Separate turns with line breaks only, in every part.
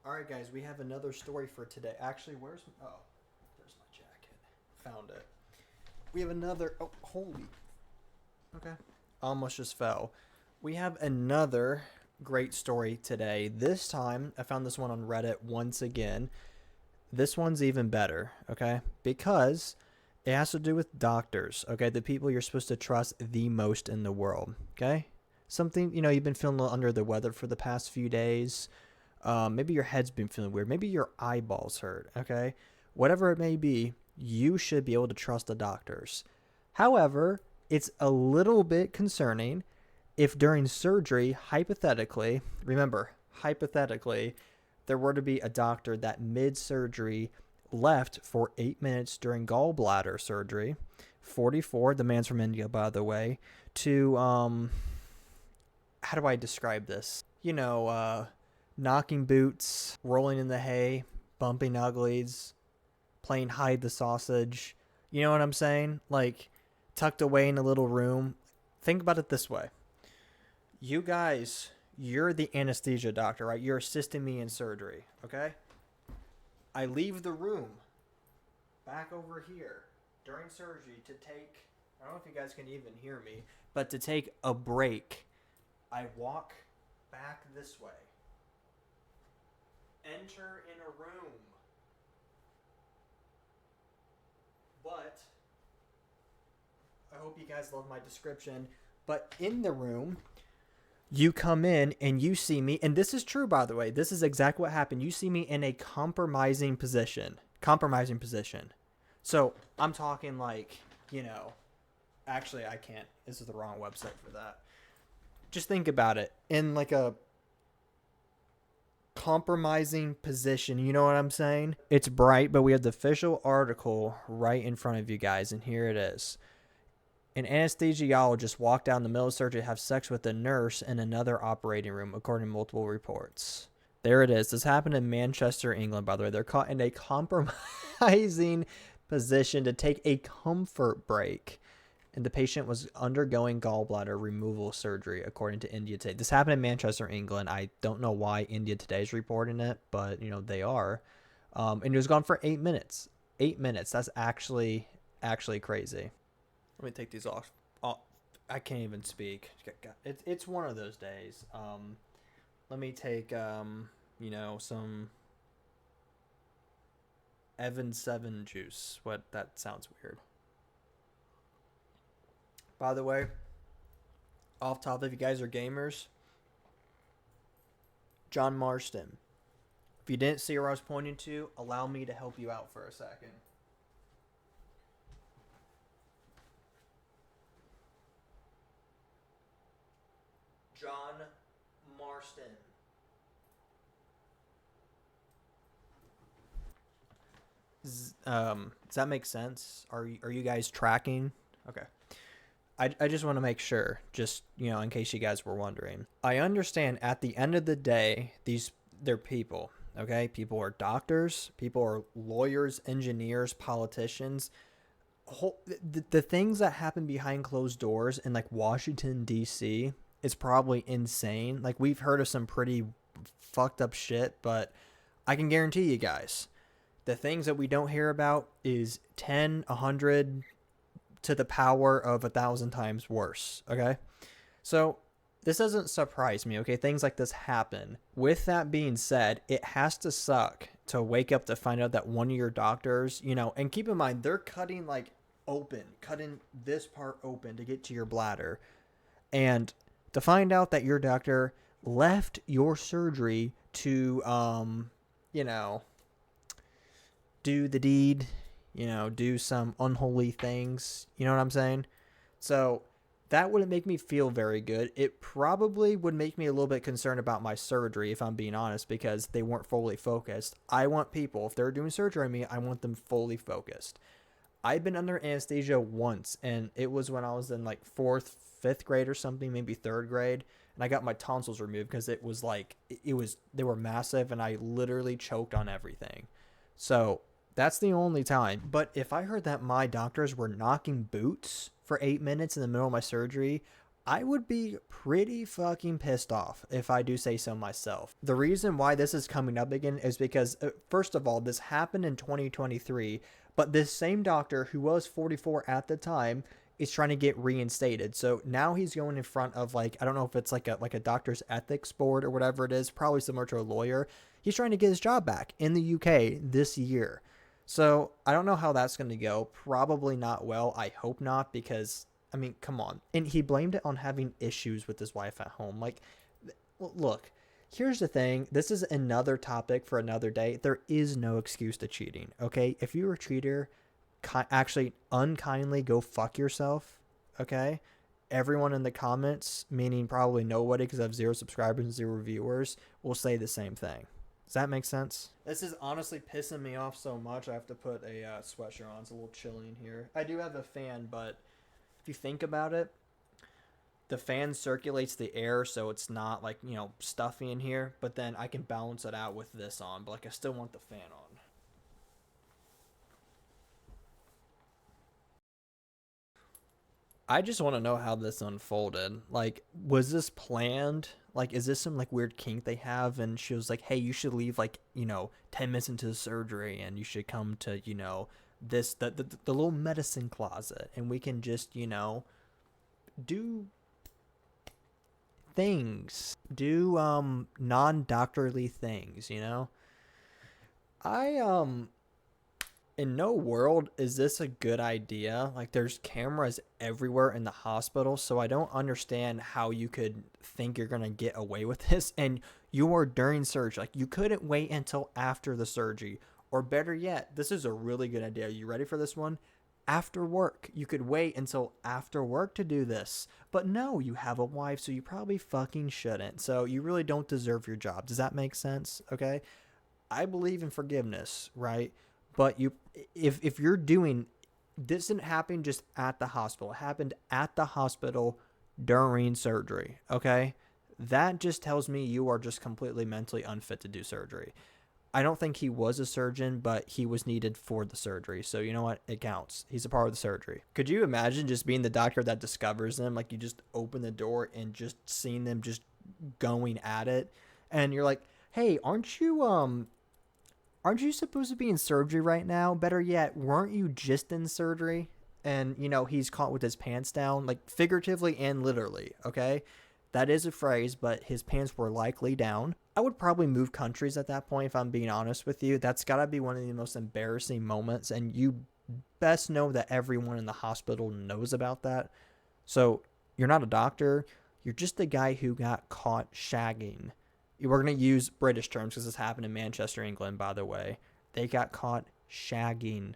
All right, guys, we have another story for today. Actually, there's my jacket. Found it. We have another. Oh, holy. Okay. Almost just fell. We have another great story today. This time, I found this one on Reddit once again. This one's even better, okay? Because it has to do with doctors, okay? The people you're supposed to trust the most in the world, okay? Something, you've been feeling a little under the weather for the past few days. Maybe your head's been feeling weird. Maybe your eyeballs hurt, okay? Whatever it may be, you should be able to trust the doctors. However, it's a little bit concerning if during surgery, hypothetically, remember, hypothetically, there were to be a doctor that mid-surgery left for 8 minutes during gallbladder surgery, 44, the man's from India, by the way, to, how do I describe this? Knocking boots, rolling in the hay, bumping uglies, playing hide the sausage. You know what I'm saying? Like, tucked away in a little room. Think about it this way. You guys, you're the anesthesia doctor, right? You're assisting me in surgery, okay? I leave the room back over here during surgery to take, I don't know if you guys can even hear me, but to take a break. I walk back this way. Enter in a room. But I hope you guys love my description. But in the room, you come in and you see me, and this is true, by the way. This is exactly what happened. You see me in a compromising position. So I'm talking like, actually I can't. This is the wrong website for that. Just think about it. In like a compromising position, you know what I'm saying? It's bright, but we have the official article right in front of you guys, and here it is. An anesthesiologist walked down the middle of surgery to have sex with a nurse in another operating room, according to multiple reports. There it is. This happened in Manchester, England, by the way. They're caught in a compromising position to take a comfort break. And the patient was undergoing gallbladder removal surgery, according to India Today. This happened in Manchester, England. I don't know why India Today is reporting it, but, they are. And it was gone for 8 minutes. 8 minutes. That's actually crazy. Let me take these off. Oh, I can't even speak. It's one of those days. Let me take, some Evan 7 juice. That sounds weird. By the way, off top, if you guys are gamers, John Marston. If you didn't see where I was pointing to, allow me to help you out for a second. John Marston. Does that make sense? Are you guys tracking? Okay. I just want to make sure, just, in case you guys were wondering. I understand at the end of the day, they're people, okay? People are doctors, people are lawyers, engineers, politicians. The things that happen behind closed doors in, like, Washington, D.C. is probably insane. Like, we've heard of some pretty fucked up shit, but I can guarantee you guys, the things that we don't hear about is 10, 100... to the power of 1,000 times worse, okay? So this doesn't surprise me, okay? Things like this happen. With that being said, it has to suck to wake up to find out that one of your doctors, and keep in mind, they're cutting this part open to get to your bladder. And to find out that your doctor left your surgery to, do the deed, do some unholy things. You know what I'm saying? So that wouldn't make me feel very good. It probably would make me a little bit concerned about my surgery, if I'm being honest, because they weren't fully focused. I want people, if they're doing surgery on me, I want them fully focused. I've been under anesthesia once, and it was when I was in like 4th, 5th grade or something, maybe 3rd grade. And I got my tonsils removed because it was like, they were massive, and I literally choked on everything. So that's the only time. But if I heard that my doctors were knocking boots for 8 minutes in the middle of my surgery, I would be pretty fucking pissed off if I do say so myself. The reason why this is coming up again is because, first of all, this happened in 2023, but this same doctor who was 44 at the time is trying to get reinstated. So now he's going in front of, like, I don't know if it's like a doctor's ethics board or whatever it is, probably similar to a lawyer. He's trying to get his job back in the UK this year. So I don't know how that's going to go. Probably not well. I hope not, because I mean, come on. And he blamed it on having issues with his wife at home. Like, look, here's the thing. This is another topic for another day. There is no excuse to cheating, okay? If you're a cheater, actually unkindly go fuck yourself, okay? Everyone in the comments, meaning probably nobody because I have 0 subscribers and 0 viewers, will say the same thing. Does that make sense? This is honestly pissing me off so much I have to put a sweatshirt on. It's a little chilly in here. I do have a fan, but if you think about it, the fan circulates the air so it's not like, you know, stuffy in here, but then I can balance it out with this on, but like I still want the fan on. I just want to know how this unfolded. Like, was this planned? Like, is this some like weird kink they have? And she was like, hey, you should leave like, you know, 10 minutes into the surgery and you should come to, you know, the little medicine closet and we can just, you know, do things, do non-doctorly things, you know. I in no world is this a good idea. Like, there's cameras everywhere in the hospital, so I don't understand how you could think you're gonna get away with this. And you were during surgery. Like, you couldn't wait until after the surgery. Or better yet, this is a really good idea. Are you ready for this one? After work. You could wait until after work to do this. But no, you have a wife, so you probably fucking shouldn't. So you really don't deserve your job. Does that make sense? Okay? I believe in forgiveness, right? But if you're doing, this didn't happen just at the hospital. It happened at the hospital during surgery, okay? That just tells me you are just completely mentally unfit to do surgery. I don't think he was a surgeon, but he was needed for the surgery. So you know what? It counts. He's a part of the surgery. Could you imagine just being the doctor that discovers them? Like, you just open the door and just seeing them just going at it. And you're like, hey, aren't you supposed to be in surgery right now? Better yet, weren't you just in surgery? And, you know, he's caught with his pants down, like figuratively and literally, okay? That is a phrase, but his pants were likely down. I would probably move countries at that point, if I'm being honest with you. That's got to be one of the most embarrassing moments, and you best know that everyone in the hospital knows about that. So you're not a doctor. You're just the guy who got caught shagging. We're going to use British terms because this happened in Manchester, England, by the way. They got caught shagging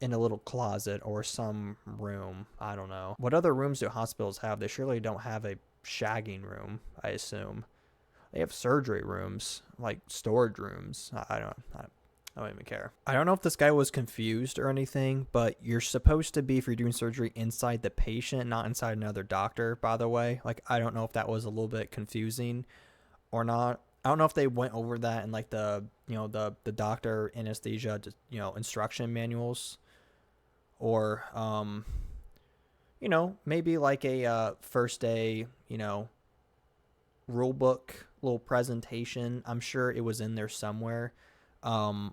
in a little closet or some room. I don't know. What other rooms do hospitals have? They surely don't have a shagging room, I assume. They have surgery rooms, like storage rooms. I don't even care. I don't know if this guy was confused or anything, but you're supposed to be, if you're doing surgery, inside the patient, not inside another doctor, by the way. Like, I don't know if that was a little bit confusing or not. I don't know if they went over that in like the, you know, the doctor anesthesia, you know, instruction manuals, or you know, maybe like a first day, you know, rule book little presentation. I'm sure it was in there somewhere. Yeah.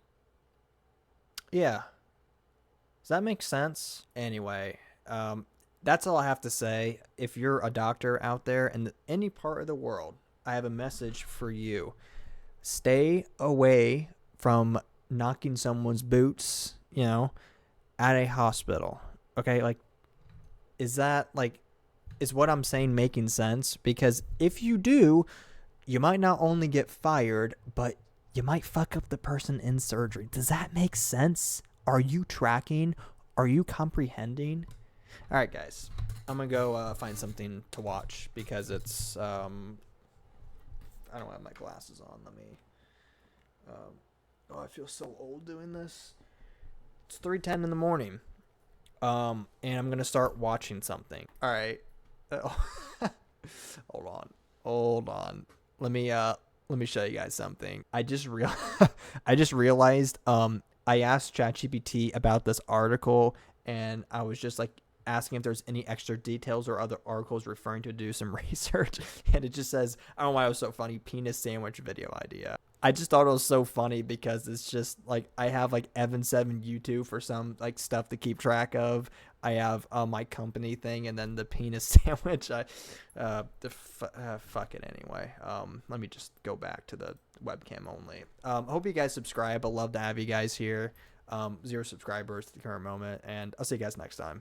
Does that make sense? Anyway, that's all I have to say. If you're a doctor out there in any part of the world, I have a message for you. Stay away from knocking someone's boots, you know, at a hospital. Okay, like, is what I'm saying making sense? Because if you do, you might not only get fired, but you might fuck up the person in surgery. Does that make sense? Are you tracking? Are you comprehending? All right, guys, I'm gonna go find something to watch because it's I don't have my glasses on. Let me. I feel so old doing this. It's 3:10 in the morning. And I'm gonna start watching something. All right. Hold on. Let me show you guys something. I just realized. I asked ChatGPT about this article, and I was just like, asking if there's any extra details or other articles referring to do some research. And it just says, I don't know why it was so funny, penis sandwich video idea. I just thought it was so funny because it's just like I have like Evan7 YouTube for some like stuff to keep track of. I have my company thing and then the penis sandwich. Fuck it anyway. Let me just go back to the webcam only. Hope you guys subscribe. I'd love to have you guys here. 0 subscribers at the current moment, and I'll see you guys next time.